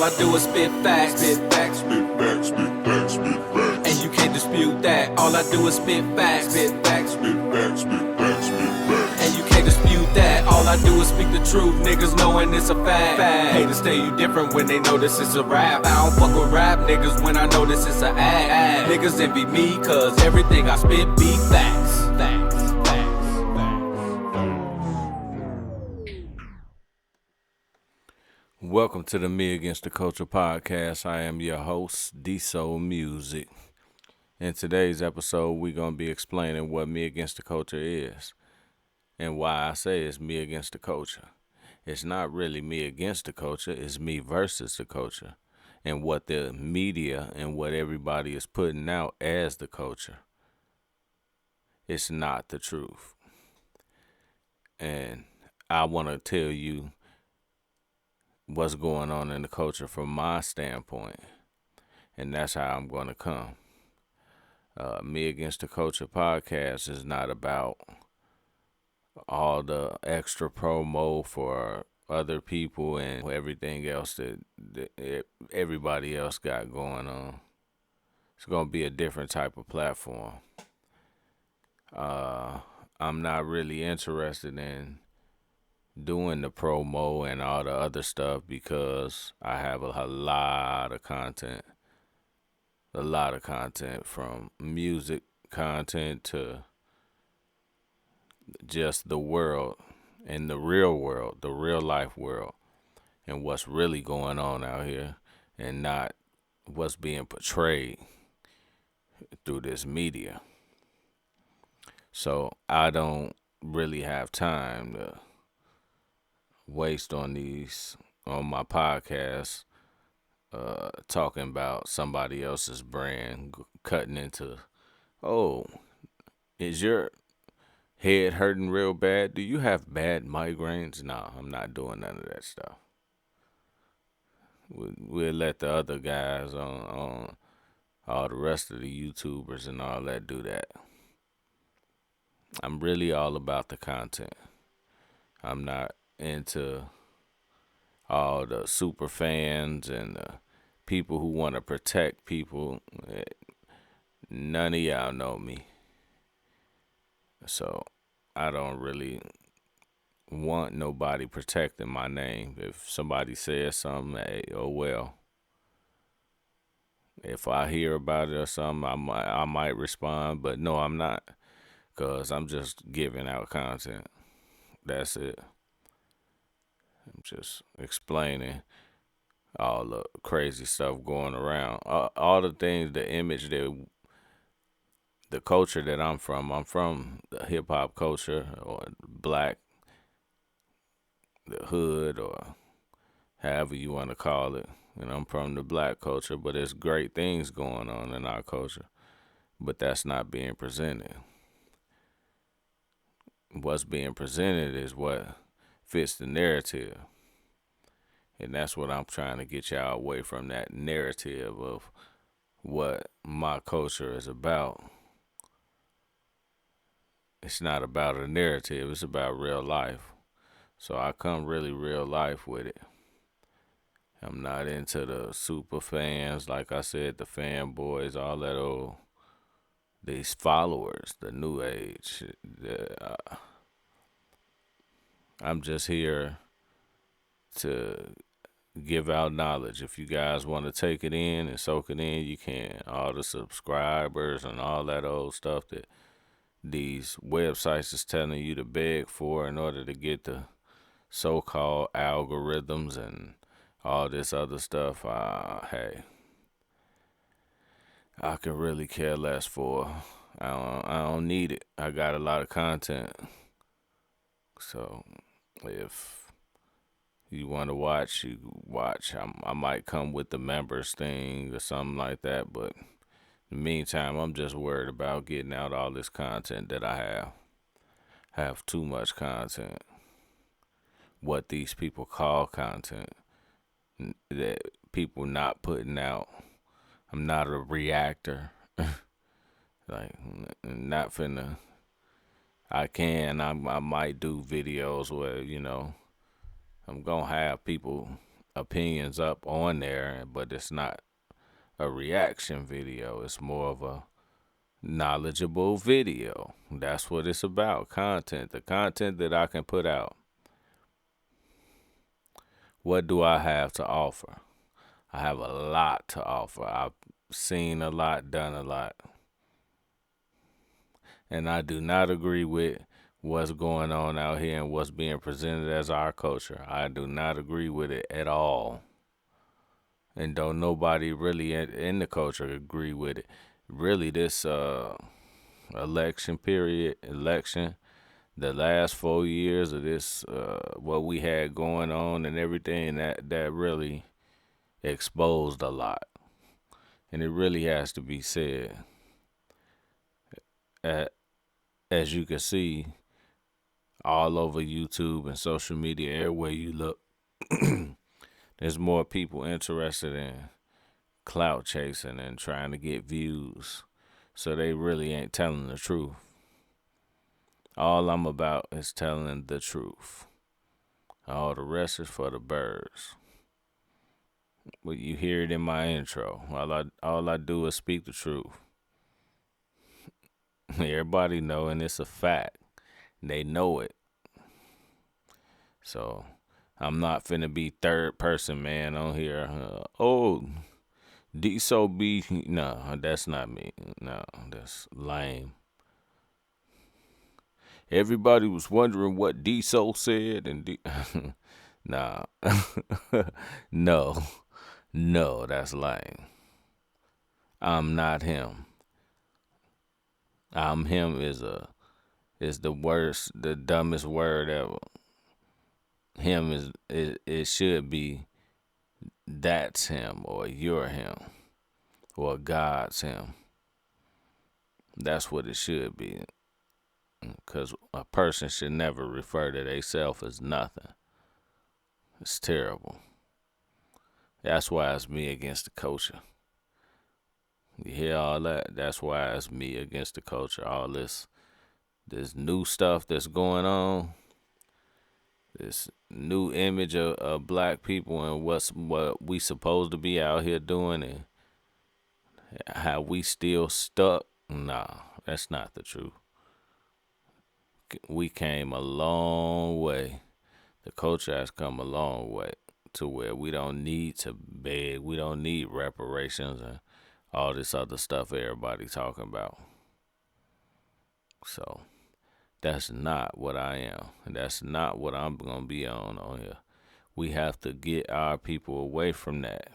all I do is spit facts. Spit facts, spit facts, spit facts, spit facts. And you can't dispute that. All I do is spit facts. Spit facts, spit facts, spit facts, spit facts. And you can't dispute that. All I do is speak the truth, niggas knowing it's a fact. Haters tell you different when they know this is a rap. I don't fuck with rap niggas when I know this is a act. Niggas envy me cause everything I spit be facts. Facts. Welcome to the Me Against the Culture podcast. I am your host, D-Soul Music. In today's episode, we're going to be explaining what Me Against the Culture is and why I say it's me against the culture. It's not really me against the culture, it's me versus the culture and what the media and what everybody is putting out as the culture. It's not the truth. And I want to tell you what's going on in the culture from my standpoint, and that's how I'm going to come. Me Against the Culture podcast is not about all the extra promo for other people and everything else that everybody else got going on. It's going to be a different type of platform. I'm not really interested in doing the promo and all the other stuff because I have a lot of content. A lot of content, from music content to just the world and the real life world, and what's really going on out here and not what's being portrayed through this media. So I don't really have time to waste on my podcast talking about somebody else's brand, cutting into, oh, is your head hurting real bad? Do you have bad migraines? No, I'm not doing none of that stuff. We'll let the other guys on all the rest of the YouTubers and all that do that. I'm really all about the content. I'm not into all the super fans and the people who want to protect people. None of y'all know me. So I don't really want nobody protecting my name. If somebody says something, hey, oh well. If I hear about it or something, I might respond, but no, I'm not, because I'm just giving out content. That's it. I'm just explaining all the crazy stuff going around. All the things, the image that the culture that I'm from the hip hop culture, or black, the hood, or however you want to call it. And I'm from the black culture, but there's great things going on in our culture, but that's not being presented. What's being presented is what fits the narrative. And that's what I'm trying to get y'all away from, that narrative of what my culture is about. It's not about a narrative, it's about real life. So I come really real life with it. I'm not into the super fans, like I said, the fanboys, all that old, these followers, the new age. I'm just here to give out knowledge. If you guys want to take it in and soak it in, you can. All the subscribers and all that old stuff that these websites is telling you to beg for in order to get the so-called algorithms and all this other stuff, hey, I can really care less for. I don't need it. I got a lot of content. So if you want to watch, you watch. I might come with the members thing or something like that, but in the meantime, I'm just worried about getting out all this content that I have. I have too much content. What these people call content that people not putting out. I'm not a reactor. Like, not finna. I might do videos where, I'm gonna have people opinions up on there, but it's not a reaction video. It's more of a knowledgeable video. That's what it's about. Content. The content that I can put out. What do I have to offer? I have a lot to offer. I've seen a lot, done a lot. And I do not agree with what's going on out here and what's being presented as our culture. I do not agree with it at all. And don't nobody really in the culture agree with it. Really, this election, the last 4 years of this, what we had going on and everything, that really exposed a lot. And it really has to be said. As you can see, all over YouTube and social media, everywhere you look, there's more people interested in clout chasing and trying to get views. So they really ain't telling the truth. All I'm about is telling the truth. All the rest is for the birds. But you hear it in my intro. All I do is speak the truth. Everybody know, and it's a fact. They know it. So I'm not finna be third person, man, on here. D-So B. No, that's not me. No, that's lame. Everybody was wondering what D-So said, and nah. No, that's lame. I'm not him. I'm him is the worst, the dumbest word ever. Him is it should be that's him, or you're him, or God's him. That's what it should be. Because a person should never refer to themselves as nothing. It's terrible. That's why it's me against the culture. You hear all that? That's why it's me against the culture. All this new stuff that's going on. This new image of black people and what we supposed to be out here doing, and how we still stuck. Nah, that's not the truth. We came a long way. The culture has come a long way to where we don't need to beg. We don't need reparations and all this other stuff everybody talking about. So that's not what I am. And that's not what I'm going to be on here. We have to get our people away from that.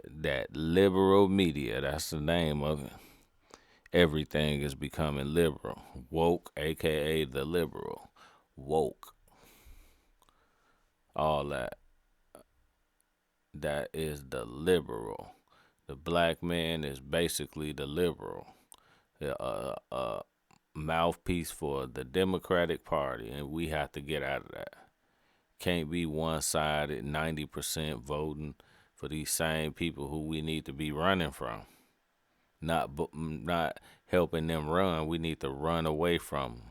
That liberal media, that's the name of it. Everything is becoming liberal. Woke, a.k.a. the liberal. Woke. All that. That is the liberal. The black man is basically the liberal. Mouthpiece for the Democratic Party, and we have to get out of that. Can't be one-sided, 90% voting for these same people who we need to be running from. Not helping them run. We need to run away from them.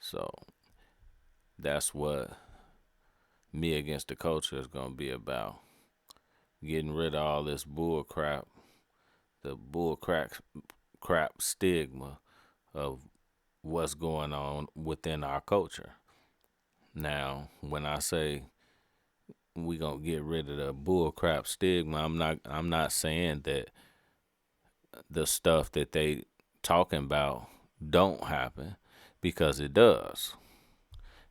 So that's what me against the culture is going to be about. Getting rid of all this bull crap. The bull crap stigma of what's going on within our culture. Now, when I say we gonna get rid of the bull crap stigma, I'm not saying that the stuff that they talking about don't happen, because it does.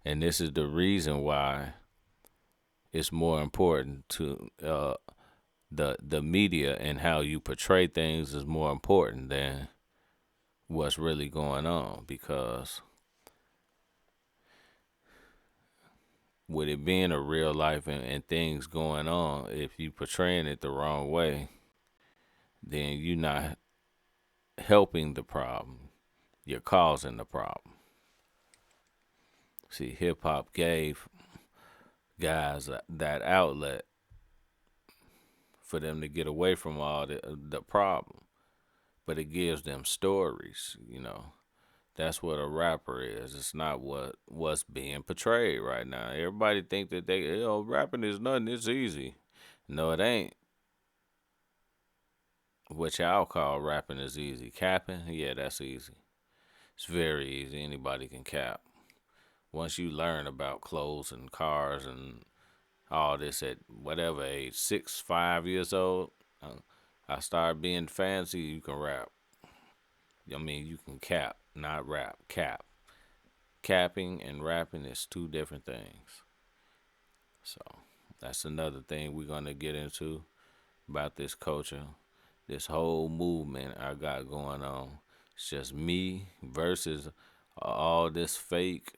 And this is the reason why it's more important to the media, and how you portray things is more important than what's really going on. Because with it being a real life and things going on, if you portraying it the wrong way, then you're not helping the problem. You're causing the problem. See, hip hop gave guys that outlet for them to get away from all the problem. But it gives them stories, That's what a rapper is. It's not what's being portrayed right now. Everybody think that rapping is nothing. It's easy. No, it ain't. What y'all call rapping is easy. Capping, yeah, that's easy. It's very easy. Anybody can cap. Once you learn about clothes and cars and all this at whatever age, 6, 5 years old, I started being fancy. You can rap. I mean, you can cap, not rap. Cap. Capping and rapping is two different things. So that's another thing we're gonna get into about this culture, this whole movement I got going on. It's just me versus all this fake,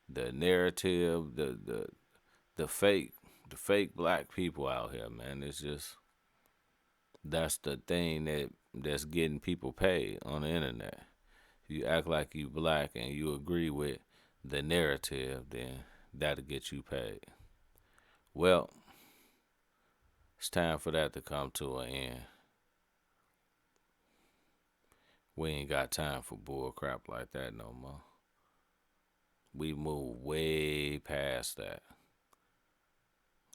the narrative, the fake, the fake black people out here, man. It's just that's the thing that's getting people paid on the internet. If you act like you black and you agree with the narrative, then that'll get you paid. Well, it's time for that to come to an end. We ain't got time for bull crap like that no more. We move way past that.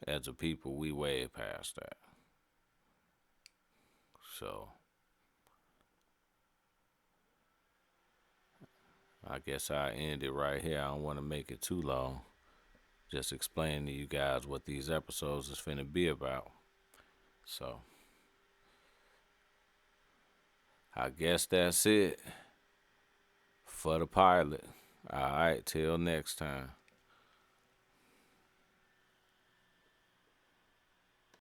As a people, we way past that. So, I guess I end it right here. I don't want to make it too long. Just explain to you guys what these episodes is finna be about. So, I guess that's it for the pilot. All right, till next time.